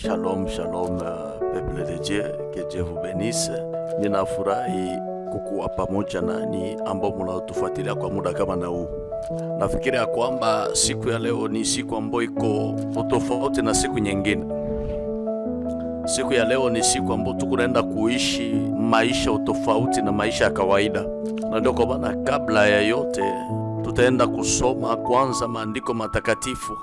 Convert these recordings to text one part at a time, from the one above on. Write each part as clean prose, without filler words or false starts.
Shalom, shalom, peuple de Dieu, que Dieu vous bénisse. Ninafurahi kukuwa pamoja nani ambao mnatufuatilia kwa muda kama na huu. Nafikiri ya kwamba siku ya leo ni siku ambayo iko tofauti na siku nyingine. Siku ya leo ni siku ambayo tunaenda kuishi maisha tofauti na maisha ya kawaida. Na ndio kwa maana kabla ya yote tutaenda kusoma kwanza maandiko matakatifu,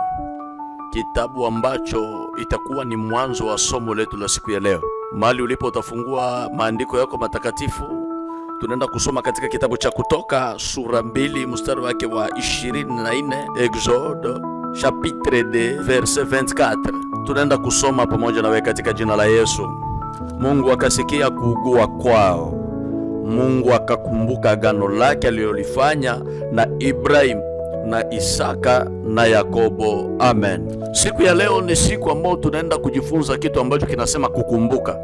kitabu ambacho itakuwa ni mwanzo wa somo letu la siku ya leo. Mahali ulipo utafungua maandiko yako matakatifu, tunaenda kusoma katika kitabu cha Kutoka sura 2 mstari wake wa 24, Exode chapitre 2 verset 24. Tunaenda kusoma pamoja nawe katika jina la Yesu. Mungu akasikia kuugua kwao. Mungu akakumbuka agano lake alilolifanya na Ibrahim na Isaka na Yakobo. Amen. Siku ya leo ni siku ambayo tunaenda kujifunza kitu ambacho kinasema kukumbuka.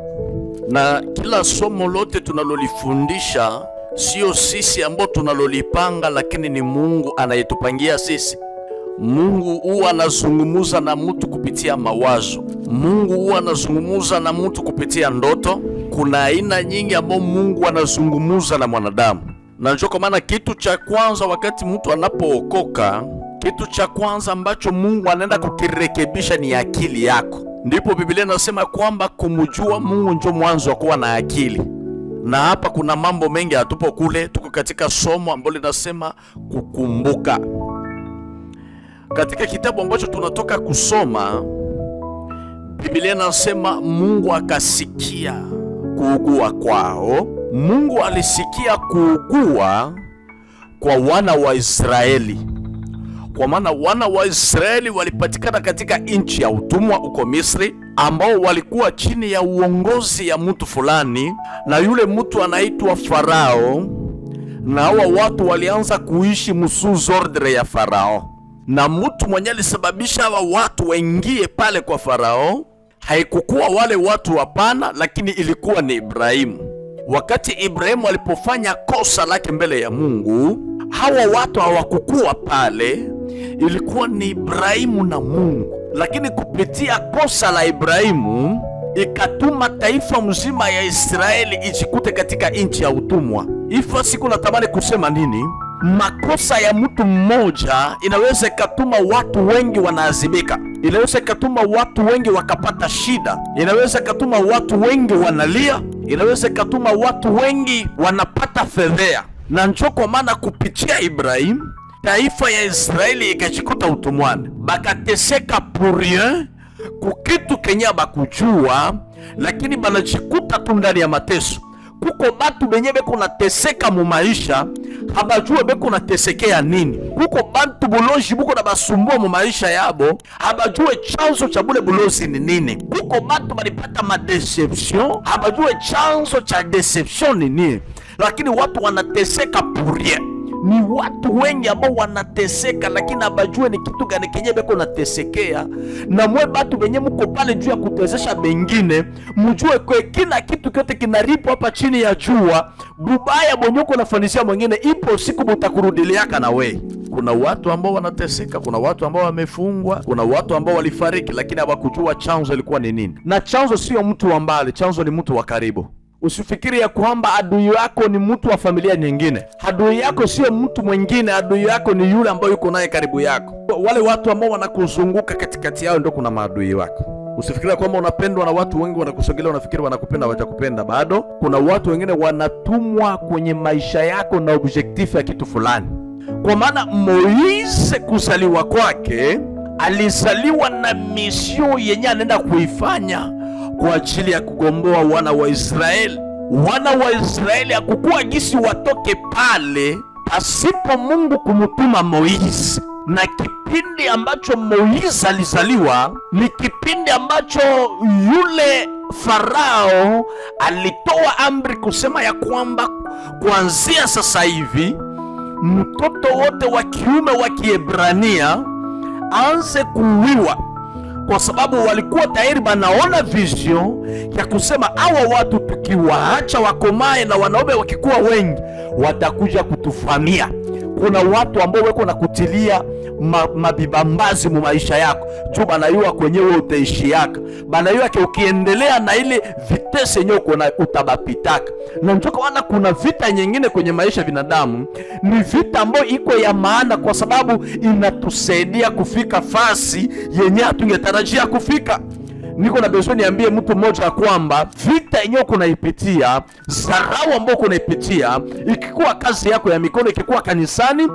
Na kila somo lote tunalolifundisha sio sisi ambao tunalolipanga, lakini ni Mungu anayetupangia sisi. Mungu huwa anazungumza na mtu kupitia mawazo. Mungu huwa anazungumza na mtu kupitia ndoto. Kuna aina nyingi ambao Mungu anazungumza na mwanadamu. Na ndio kwa maana kitu cha kwanza wakati mtu anapookoka, kitu cha kwanza ambacho Mungu anaenda kukirekebisha ni akili yako. Ndipo Biblia inasema kwamba kumjua Mungu ndio mwanzo wa kuwa na akili. Na hapa kuna mambo mengi hatupo kule, tuko katika somo ambalo linasema kukumbuka. Katika kitabu ambacho tunatoka kusoma, Biblia inasema Mungu akasikia kuugua kwao. Mungu alisikia kuugua kwa wana wa Israeli. Kwa maana wana wa Israeli walipatikana katika nchi ya utumwa huko Misri, ambao walikuwa chini ya uongozi ya mtu fulani, na yule mtu anaitwa Farao. Na hawa watu walianza kuishi sous ordre ya Farao. Na mtu mwenye alisababisha hawa watu waingie pale kwa Farao haikukuwa wale watu hapana, lakini ilikuwa ni Ibrahimu. Wakati Ibrahimu alipofanya kosa lake mbele ya Mungu, hawa watu hawakukuwa pale, ilikuwa ni Ibrahimu na Mungu. Lakini kupitia kosa la Ibrahimu ikatuma taifa mzima ya Israeli ijikute katika nchi ya utumwa. Ifa siku natamani kusema nini? Makosa ya mtu mmoja inaweza ikatuma watu wengi wanaadhibika. Inaweza ikatuma watu wengi wakapata shida. Inaweza ikatuma watu wengi wanalia. Inaweza ikatuma watu wengi wanapata fedhea. Na ndio kwa maana kupitia Ibrahim taifa ya Israeli ikachikuta utumwani. Bakateseka pour rien, kukitu kenya bakujua, lakini banachikuta tu ndani ya mateso. Kuko batu benye beko nateseka mu maisha, habajue beko natesekea nini. Kuko batu buloji buko na basumbua mu maisha yabo, habajue chanzo cha bule bulozi ni nini. Kuko batu balipata madeception, habajue chanzo cha deception ni nini. Lakini watu wanateseka pour rien. Ni watu wengi ambao wanateseka, lakini habajue ni kitu gani kenye beko natesekea. Na mwe batu benye mko pale juu ya kutezesha bengine, mjue kwa kila kitu kyote kinaripo hapa chini ya jua, bubaya bonyoko nafanisia mwingine, ipo siku butakurudiliaka na we. Kuna watu ambao wanateseka, kuna watu ambao wamefungwa, kuna watu ambao walifariki, lakini hawakujua chanzo ilikuwa ni nini. Na chanzo sio mtu wa mbali, chanzo ni mtu wa karibu. Usifikiri ya kwamba adui yako ni mtu wa familia nyingine. Adui yako sio mtu mwingine, adui yako ni yule ambaye yuko naye karibu yako. Wale watu ambao wanakuzunguka katikati yao ndio kuna maadui wako. Usifikiri kwamba unapendwa na watu wengi wanakusogelea unafikiri wanakupenda, hawajakupenda bado. Kuna watu wengine wanatumwa kwenye maisha yako na objectif ya kitu fulani. Kwa maana Moise kuzaliwa kwake, alizaliwa na mission yenye anaenda kuifanya kwa ajili ya kugomboa wana wa Israeli. Wana wa Israeli hakukuwa gisi watoke pale pasipo Mungu kumutuma Moise. Na kipindi ambacho Moise alizaliwa ni kipindi ambacho yule Farao alitoa amri kusema ya kwamba kuanzia sasa hivi mtoto wote wa kiume wa Kiebrania aanze kuuliwa. Kwa sababu walikuwa tayari banaona vision ya kusema hawa watu tukiwaacha wakomae na wanaume wakikuwa wengi watakuja kutufamia. kuna watu ambao weko na kutilia mabibambazi mu maisha yako juu banayua kwenyewe utaishi yaka, banayua ke ukiendelea na ile vitese yenyewe utabapitaka. Na njoka wana kuna vita nyingine kwenye maisha binadamu, ni vita ambayo iko ya maana kwa sababu inatusaidia kufika fasi yenye hatungetarajia kufika. Niko na besoin niambie mtu mmoja kwamba vita yenyewe kunaipitia, zarau ambayo kunaipitia, ikikuwa kazi yako ya mikono, ikikuwa kanisani,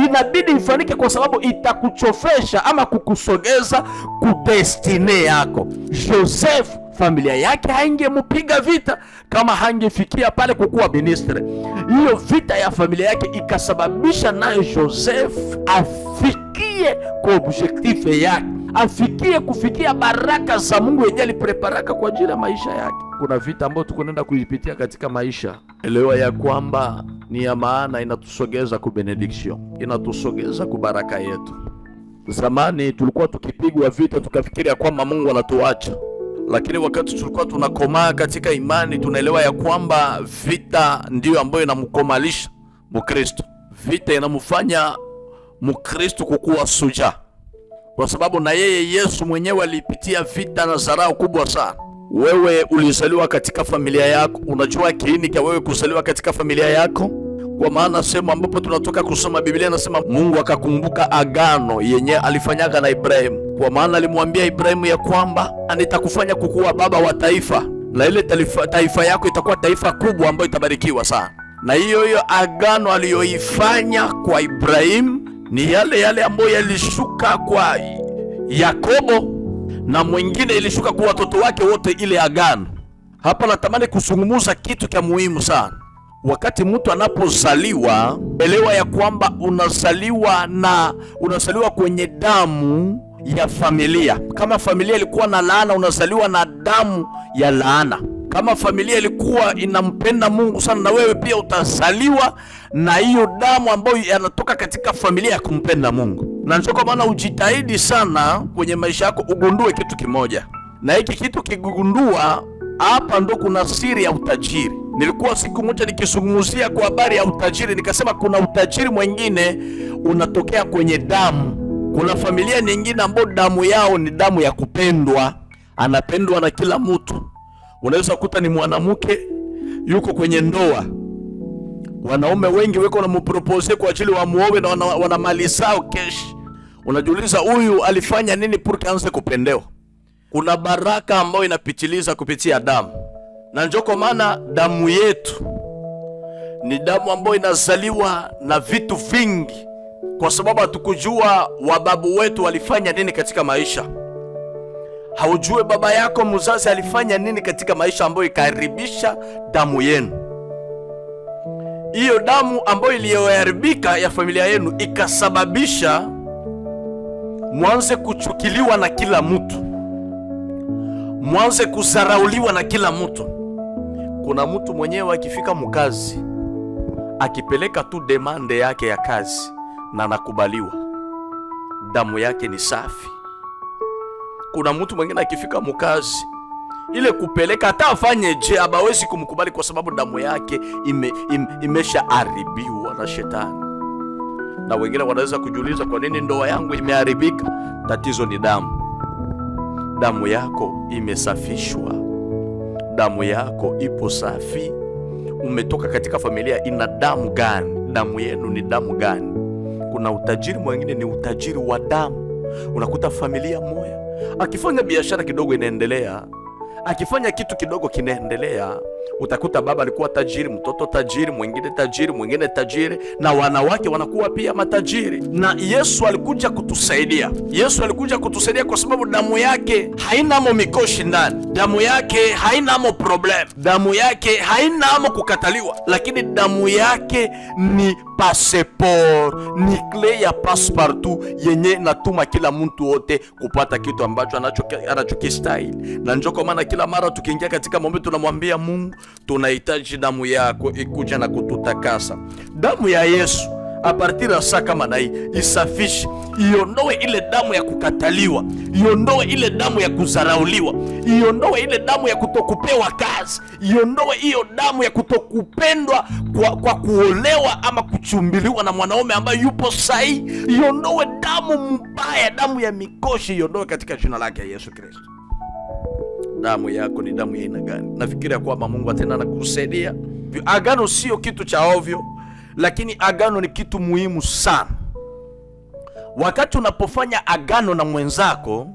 inabidi ifanike kwa sababu itakuchofesha ama kukusogeza kudestine yako. Joseph, familia yake haingemupiga vita kama hangefikia pale kukuwa ministre. Hiyo vita ya familia yake ikasababisha nayo Joseph afikie kwa objectif yake, afikie kufikia baraka za Mungu yenye alipreparaka kwa ajili ya maisha yake. Kuna vita ambayo tukoenda kuipitia katika maisha, elewa ya kwamba ni ya maana, inatusogeza ku benediction, inatusogeza ku baraka yetu. Zamani tulikuwa tukipigwa vita tukafikiria kwamba Mungu anatuacha, lakini wakati tulikuwa tunakomaa katika imani tunaelewa ya kwamba vita ndio ambayo inamkomalisha Mkristo. Vita inamfanya Mkristo kukuwa suja, kwa sababu na yeye Yesu mwenyewe alipitia vita na zarau kubwa sana. Wewe ulizaliwa katika familia yako, unajua kiini cha wewe kuzaliwa katika familia yako? Kwa maana sehemu ambapo tunatoka kusoma Biblia nasema Mungu akakumbuka agano yenye alifanyaga na Ibrahimu. Kwa maana alimwambia Ibrahimu ya kwamba nitakufanya kukuwa baba wa taifa, na ile taifa yako itakuwa taifa kubwa ambayo itabarikiwa sana. Na hiyo agano aliyoifanya kwa Ibrahimu ni yale ambayo yalishuka kwa Yakobo, na mwingine ilishuka kwa watoto wake wote ile agano. Hapa natamani kusungumuza kitu cha muhimu sana. Wakati mtu anapozaliwa, elewa ya kwamba unazaliwa kwenye damu ya familia. Kama familia ilikuwa na laana, unazaliwa na damu ya laana. Kama familia ilikuwa inampenda Mungu sana, na wewe pia utazaliwa na hiyo damu ambayo yanatoka katika familia ya kumpenda Mungu. Na ndio kwa maana ujitahidi sana kwenye maisha yako ugundue kitu kimoja. Na hiki kitu kigundua, hapa ndo kuna siri ya utajiri. Nilikuwa siku moja nikizungumzia kwa habari ya utajiri, nikasema kuna utajiri mwingine unatokea kwenye damu. Kuna familia nyingine ambayo damu yao ni damu ya kupendwa, anapendwa na kila mtu. Unaweza kukuta ni mwanamke yuko kwenye ndoa, wanaume wengi weko na mpropose kwa ajili wa muowe na wana mali zao kesh. Unajiuliza huyu alifanya nini purke aanze kupendewa? Kuna baraka ambayo inapitiliza kupitia damu. Na njoo kwa maana damu yetu ni damu ambayo inazaliwa na vitu vingi, kwa sababu hatukujua wababu wetu walifanya nini katika maisha. Haujue baba yako mzazi alifanya nini katika maisha ambayo ikaribisha damu yenu. Hiyo damu ambayo iliyoharibika ya familia yenu ikasababisha mwanze kuchukiliwa na kila mtu, mwanze kuzarauliwa na kila mtu. Kuna mtu mwenyewe akifika mkazi, akipeleka tu demande yake ya kazi na nakubaliwa, damu yake ni safi. Kuna mtu mwingine akifika mkazi, ile kupeleka hata afanye je abawezi kumkubali kwa sababu damu yake imeshaharibiwa na shetani. Na wengine wanaweza kujiuliza kwa nini ndoa yangu imeharibika? Tatizo ni damu. Damu yako imesafishwa, damu yako ipo safi. Umetoka katika familia ina damu gani? Damu yenu ni damu gani? Kuna utajiri mwingine ni utajiri wa damu. Unakuta familia moja akifanya biashara kidogo inaendelea, akifanya kitu kidogo kinaendelea. Utakuta baba alikuwa tajiri, mtoto tajiri, mwingine tajiri, na wanawake wanakuwa pia matajiri. Na Yesu alikuja kutusaidia. Yesu alikuja kutusaidia kwa sababu damu yake hainamo mikoshi ndani. Damu yake hainamo problem. Damu yake hainamo kukataliwa. Lakini damu yake ni passport, ni kle ya passepartout yenye natuma kila mtu wote kupata kitu ambacho anachokistahili. Na njoo kwa maana kila mara tukiingia katika maombi tunamwambia Mungu, tunahitaji damu yako ikuja na kututakasa. Damu ya Yesu a partir ya saa kama na hii isafishe, iondoe ile damu ya kukataliwa, iondoe ile damu ya kuzarauliwa, iondoe ile damu ya kutokupewa kazi, iondoe hiyo damu ya kutokupendwa kwa kuolewa ama kuchumbiliwa na mwanaume ambaye yupo sahihi. Iondoe damu mbaya, damu ya mikoshi, iondoe katika jina lake Yesu Kristo. Damu yako ni damu ya aina gani? Nafikiria kwamba Mungu atenda na kusaidia. Agano sio kitu cha ovyo, lakini agano ni kitu muhimu sana. Wakati unapofanya agano na mwenzako,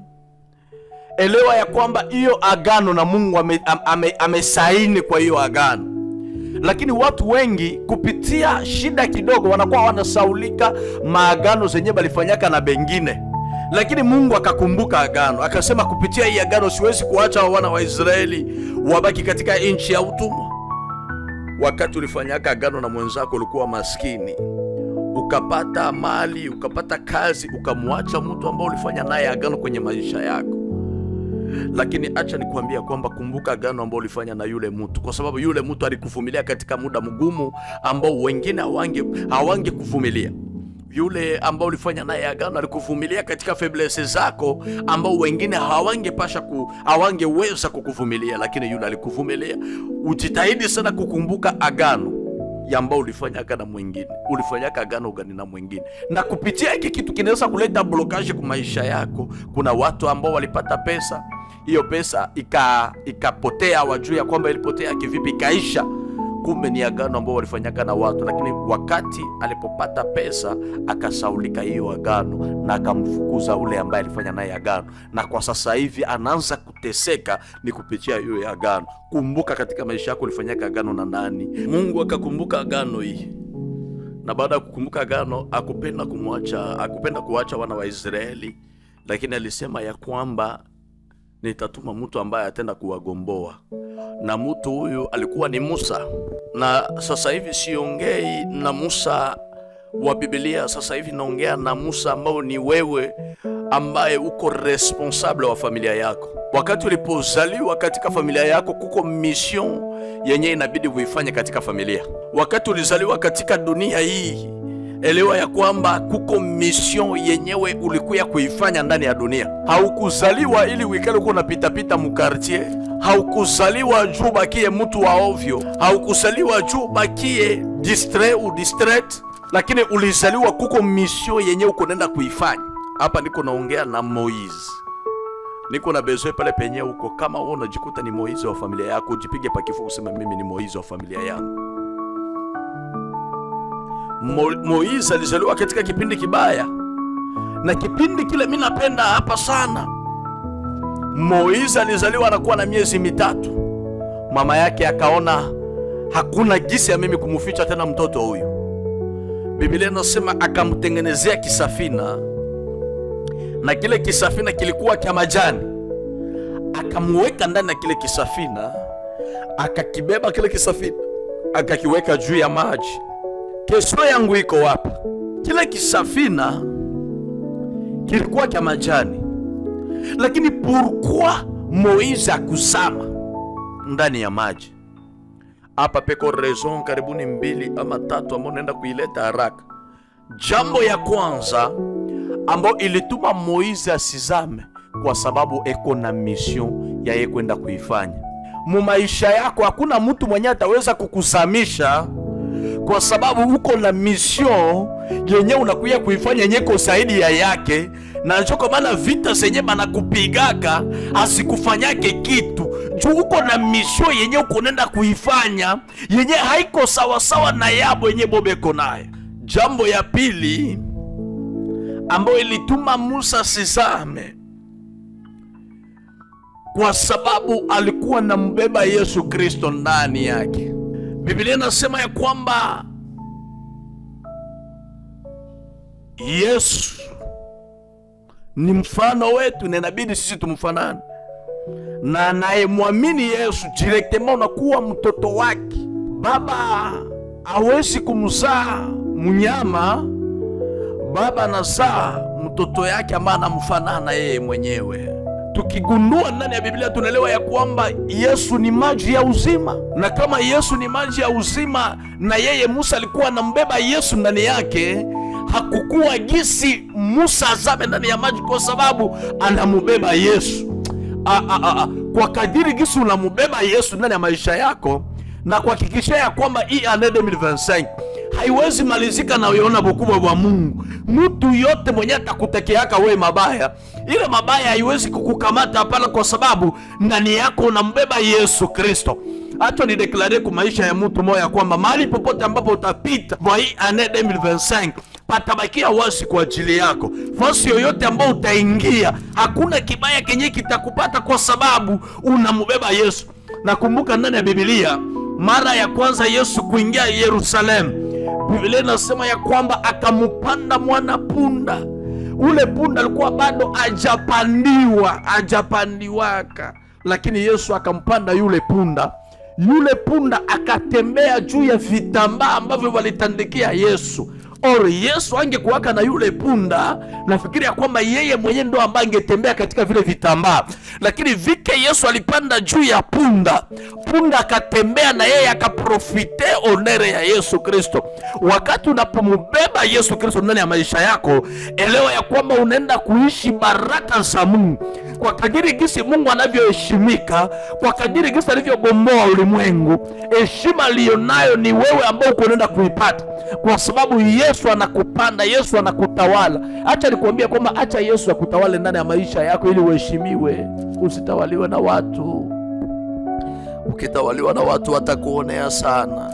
elewa ya kwamba hiyo agano na Mungu amesaini kwa hiyo agano. Lakini watu wengi kupitia shida kidogo wanakuwa wanasaulika maagano zenye balifanyaka na bengine. Lakini Mungu akakumbuka agano, akasema kupitia hii agano siwezi kuacha wana wa Israeli wabaki katika nchi ya utumwa. Wakati ulifanyaka agano na mwenzako ulikuwa maskini, ukapata mali, ukapata kazi, ukamwacha mtu ambao ulifanya naye agano kwenye maisha yako. Lakini acha nikwambia kwamba kumbuka agano ambao ulifanya na yule mtu, kwa sababu yule mtu alikuvumilia katika muda mgumu ambao wengine hawange kuvumilia. Yule ambao ulifanya naye agano alikuvumilia katika faiblesse zako ambao wengine hawangeweza kukuvumilia, lakini yule alikuvumilia. Ujitahidi sana kukumbuka agano ya ambao ulifanya agano mwingine. Ulifanya agano gani na mwingine? Na kupitia hiki kitu kinaweza kuleta blockage kwa maisha yako. Kuna watu ambao walipata pesa, hiyo pesa ikapotea, wajua ya kwamba ilipotea kivipi, ikaisha. Kumbe ni agano ambao walifanyaka na watu, lakini wakati alipopata pesa akasaulika hiyo agano na akamfukuza ule ambaye alifanya naye agano, na kwa sasa hivi anaanza kuteseka ni kupitia hiyo agano. Kumbuka katika maisha yako ulifanyaka agano na nani? Mungu akakumbuka agano hii, na baada ya kukumbuka agano akupenda kuacha wana wa Israeli, lakini alisema ya kwamba nitatuma mtu ambaye atenda kuwagomboa, na mtu huyu alikuwa ni Musa. Na sasa hivi siongei na Musa wa Biblia, sasa hivi naongea na Musa ambao ni wewe, ambaye uko responsable wa familia yako. Wakati ulipozaliwa katika familia yako, kuko mission yenye inabidi uifanye katika familia. Wakati ulizaliwa katika dunia hii, elewa ya kwamba kuko mission yenyewe ulikuya kuifanya ndani ya dunia. Haukuzaliwa ili uikale uko unapita mu quartier. Haukuzaliwa juu bakie mtu wa ovyo. Haukuzaliwa juu bakie distrait ou distraite, lakini ulizaliwa kuko mission yenyewe uko nenda kuifanya. Hapa niko naongea na Moise. Niko na besoin pale penye uko, kama wewe unajikuta ni Moise wa familia yako, ujipige pa kifua useme mimi ni Moise wa familia yangu. Moise alizaliwa katika kipindi kibaya, na kipindi kile mimi napenda hapa sana. Moise alizaliwa anakuwa na miezi 3. Mama yake akaona hakuna gisi ya mimi kumuficha tena mtoto huyu. Biblia inasema akamtengenezea kisafina, na kile kisafina kilikuwa cha majani. Akamweka ndani ya kile kisafina, akakibeba kile kisafina, akakiweka juu ya maji. Kesho yangu iko wapi? Kile kisafina kilikuwa cha majani, lakini pourquoi Moise akuzama ndani ya maji? Hapa peko raison karibuni 2 ama 3 ambao naenda kuileta haraka. Jambo ya kwanza ambao ilituma Moise asizame, kwa sababu eko na mission ya yeye kwenda kuifanya. Mu maisha yako hakuna mtu mwenye ataweza kukuzamisha, kwa sababu uko na mission yenye unakuya kuifanya yenye ko saidi ya yake. Na njoko maana vita zenye banakupigaka asikufanyake kitu, juu uko na mission yenye uko nenda kuifanya yenye haiko sawa sawa na yabo yenye bobeko naye. Jambo ya pili ambayo ilituma Musa sizame, kwa sababu alikuwa na mbeba Yesu Kristo ndani yake. Biblia inasema ya kwamba Yesu ni mfano wetu, na inabidi sisi tumfanane. Na anayemwamini Yesu directement unakuwa mtoto wake. Baba hawezi kumzaa mnyama, baba anazaa mtoto yake ambaye anamfanana yeye mwenyewe. Tukigundua ndani ya Biblia tunaelewa ya kwamba Yesu ni maji ya uzima, na kama Yesu ni maji ya uzima na yeye Musa alikuwa anambeba Yesu ndani yake, hakukuwa gisi Musa azame ndani ya maji kwa sababu anamubeba Yesu. Kwa kadiri gisi unamubeba Yesu ndani ya maisha yako, na kuhakikisha ya kwamba hii année 2025 haiwezi malizika na uiona bukubwa wa Mungu. Mtu yote mwenye atakutekeaka wewe mabaya, ile mabaya haiwezi kukukamata hapana, kwa sababu ndani yako unambeba Yesu Kristo. Acha ni declare kwa maisha ya mtu moja kwamba mahali popote ambapo utapita kwa hii année 2025 patabakia wazi kwa ajili yako. Fasi yoyote ambao utaingia, hakuna kibaya kenye kitakupata kwa sababu unambeba Yesu. Nakumbuka ndani ya Biblia mara ya kwanza Yesu kuingia Yerusalemu, Biblia inasema ya kwamba akamupanda mwana punda. Ule punda alikuwa bado hajapandiwaka, lakini Yesu akampanda yule punda. Yule punda akatembea juu ya vitambaa ambavyo walitandikia Yesu. Yesu angekuwaka na yule punda, nafikiri ya kwamba yeye mwenyewe ndo ambaye angetembea katika vile vitambaa. Lakini vike Yesu alipanda juu ya punda, punda akatembea na yeye akaprofite onere ya Yesu Kristo. Wakati unapomubeba Yesu Kristo ndani ya maisha yako, elewa ya kwamba unaenda kuishi baraka za Mungu. Kwa kadiri gisi Mungu anavyoheshimika, kwa kadiri gisi alivyogomboa ulimwengu, heshima aliyonayo ni wewe ambao unaenda kuipata, kwa sababu Yesu anakupanda, Yesu anakutawala. Acha nikwambie kwamba acha Yesu akutawale ndani ya maisha yako ili uheshimiwe, usitawaliwe na watu. Ukitawaliwa na watu watakuonea sana.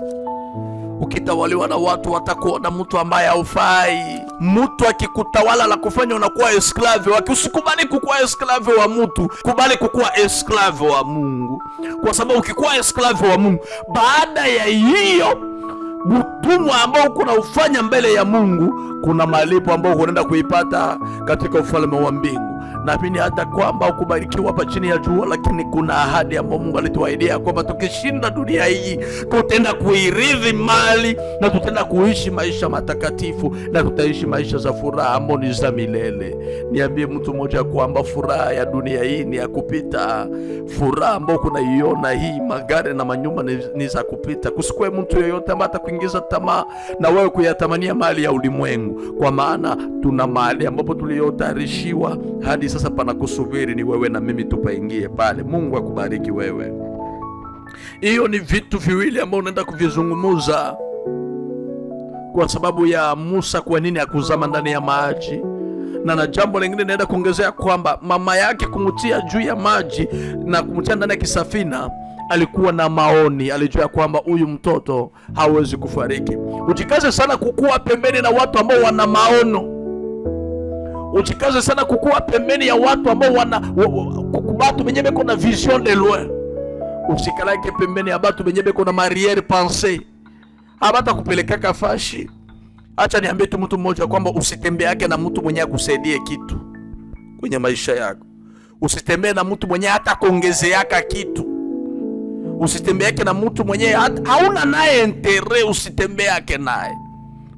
Ukitawaliwa na watu watakuona mtu ambaye haufai. Mtu akikutawala la kufanya unakuwa esklave wake. Usikubali kukuwa esklave wa mtu, kubali kukuwa esklave wa Mungu. Kwa sababu ukikuwa esklave wa Mungu, baada ya hiyo utumwa ambao kuna ufanya mbele ya Mungu, kuna malipo ambao unaenda kuipata katika ufalme wa mbingu. Naamini hata kwamba ukubarikiwa hapa chini ya jua, lakini kuna ahadi ambayo Mungu alituahidia kwamba tukishinda dunia hii tutaenda kuirithi mali na tutaenda kuishi maisha matakatifu na tutaishi maisha za furaha ambayo ni za milele. Niambie mtu mmoja kwamba furaha ya dunia hii ni ya kupita. Furaha ambayo kunaiona hii magari na manyumba ni za kupita. Kusikwe mtu yoyote ambaye atakuingiza tamaa na wewe kuyatamania mali ya ulimwengu, kwa maana tuna mali ambapo tuliyotayarishiwa hadi sasa panakusubiri ni wewe na mimi tupaingie pale. Mungu akubariki wewe. Hiyo ni vitu viwili ambao unaenda kuvizungumuza kwa sababu ya Musa, kwa nini akuzama ndani ya maji. Na jambo lingine naenda kuongezea kwamba mama yake kumutia juu ya maji na kumutia ndani ya kisafina, alikuwa na maoni, alijua kwamba huyu mtoto hawezi kufariki. Ujikaze sana kukua pembeni na watu ambao wana maono. Ujikaze sana kukua pembeni ya watu ambao watu benye beko na vision de loin. Usikalake pembeni ya watu benye beko na mariere pensée. Abata kupeleka kafashi. Acha niambie tu mtu mmoja kwamba usitembee yake na mtu mwenye akusaidie kitu kwenye maisha yako. Usitembee na mtu mwenye hata kuongezeaka kitu. Usitembee yake na mtu mwenye hauna naye intere, usitembee yake naye.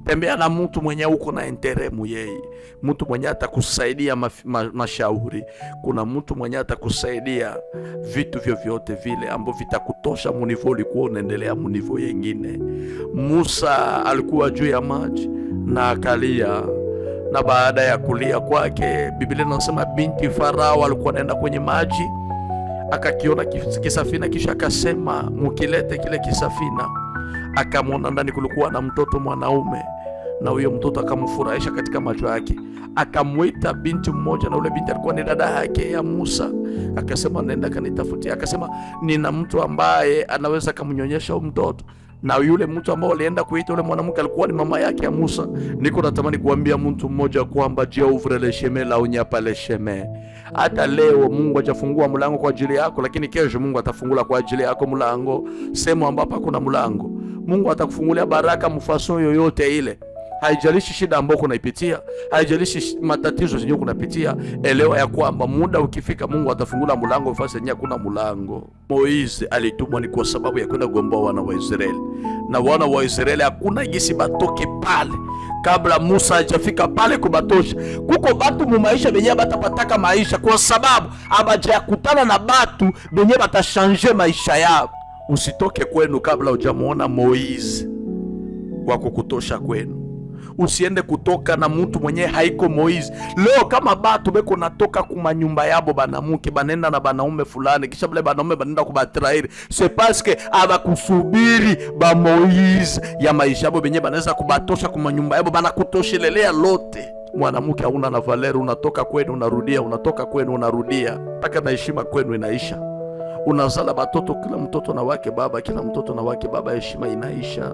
Tembea na mtu mwenye uko na intere yeye. Mtu mwenye atakusaidia mashauri. Kuna mtu mwenye atakusaidia vitu vyovyote vile ambavyo vitakutosha munivo ulikuwa unaendelea munivo yengine. Musa alikuwa juu ya maji na akalia, na baada ya kulia kwake, Biblia inasema binti Farao alikuwa anaenda kwenye maji, akakiona kisafina, kisha akasema mukilete kile kisafina. Akamwona ndani kulikuwa na mtoto mwanaume, na huyo mtoto akamfurahisha katika macho yake. Akamwita binti mmoja, na ule binti alikuwa ni dada yake ya Musa. Akasema nenda kanitafutia. Akasema nina mtu ambaye anaweza kumnyonyesha huyo mtoto. Na yule mtu ambao alienda kuita yule mwanamke alikuwa ni mama yake ya Musa. Niko natamani kuambia mtu mmoja kwamba Dieu ouvre le chemin là où il n'y a pas le chemin. Hata leo Mungu hajafungua mlango kwa ajili yako, lakini kesho Mungu atafungula kwa ajili yako mlango sehemu ambapo hakuna mlango. Mungu atakufungulia baraka mfaso yoyote ile. Haijalishi shida ambayo kunaipitia, haijalishi matatizo zenyewe kunapitia, elewa ya kwamba muda ukifika Mungu atafungula mlango fasi yenyewe kuna mlango. Moizi alitumwa ni kwa sababu ya kwenda kugomboa wana wa Israeli. Na wana wa Israeli hakuna gisi batoke pale kabla Musa hajafika pale kubatosha. Kuko batu mu maisha benye batapataka maisha kwa sababu abajakutana na batu benye batashanje maisha yao. Usitoke kwenu kabla hujamuona Moizi wa kukutosha kwenu. Usiende kutoka na mtu mwenye haiko Moizi. Leo kama batu beko natoka kuma nyumba yabo banamuke banenda na banaume fulani, kisha bale banaume banenda kubatrairi, c'est parce que abakusubiri ba Moizi ya maisha yabo benye banaweza kubatosha kuma nyumba yabo, banakutoshelelea lote. Mwanamke hauna na valeur, unatoka kwenu unarudia, unatoka kwenu unarudia, mpaka na heshima kwenu inaisha. Unazala batoto, kila mtoto na wake baba, kila mtoto na wake baba, heshima inaisha.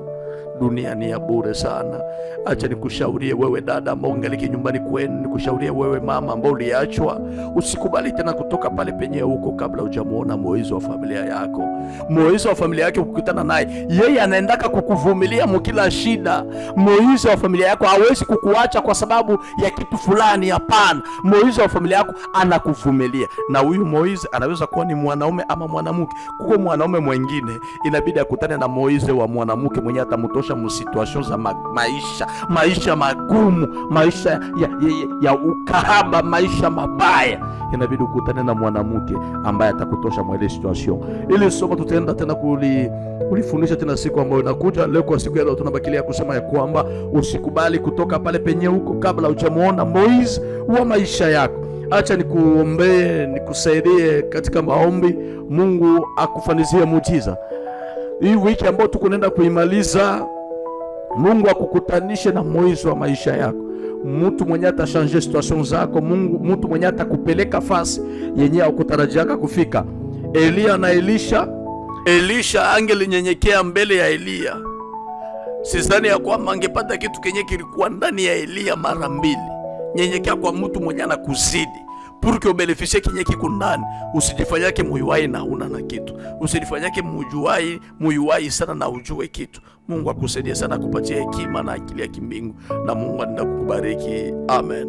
Dunia ni ya bure sana. Acha nikushaurie wewe dada ambao ungaliki nyumbani kwenu, nikushaurie wewe mama ambao uliachwa, usikubali tena kutoka pale penye huko kabla hujamuona Moizi wa familia yako. Moizi wa familia yako ukikutana naye, yeye anaendaka kukuvumilia mkila shida. Moizi wa familia yako hawezi kukuacha kwa sababu ya kitu fulani, hapana. Moizi wa familia yako anakuvumilia. Na huyu Moizi anaweza kuwa ni mwanaume ama mwanamke. Kuko mwanaume mwingine inabidi akutane na Moizi wa mwanamke mwenye atamtosha msituation za maisha magumu, maisha ya ukahaba, maisha mabaya. Inabidi ukutane na mwanamke ambaye atakutosha mwele situation. Ili somo tutaenda tena kulifundisha tena siku ambayo inakuja. Leo kwa siku ya leo tunabakilia kusema ya kwamba usikubali kutoka pale penye huko kabla hujamuona Moizi wa maisha yako. Acha nikuombee, nikusaidie katika maombi. Mungu akufanizie muujiza. Hii wiki ambayo tukunenda kuimaliza, Mungu akukutanishe na Moizi wa maisha yako. Mtu mwenye atashanje situation zako, mtu mwenye atakupeleka fasi yenye ukutarajiaka kufika. Elia na Elisha angelinyenyekea mbele ya Elia. Sidhani ya kwamba angepata kitu kenye kilikuwa ndani ya Elia mara mbili. Nyenyekea kwa mtu mwenye anakuzidi. Purke ubelefishe kinye kiko ndani. Usijifanyake muyuwai na una na kitu. Usijifanyake muyuwai sana na ujue kitu. Mungu akusaidie sana, kupatia hekima na akili ya kimbingu. Na Mungu anaenda kukubariki. Amen.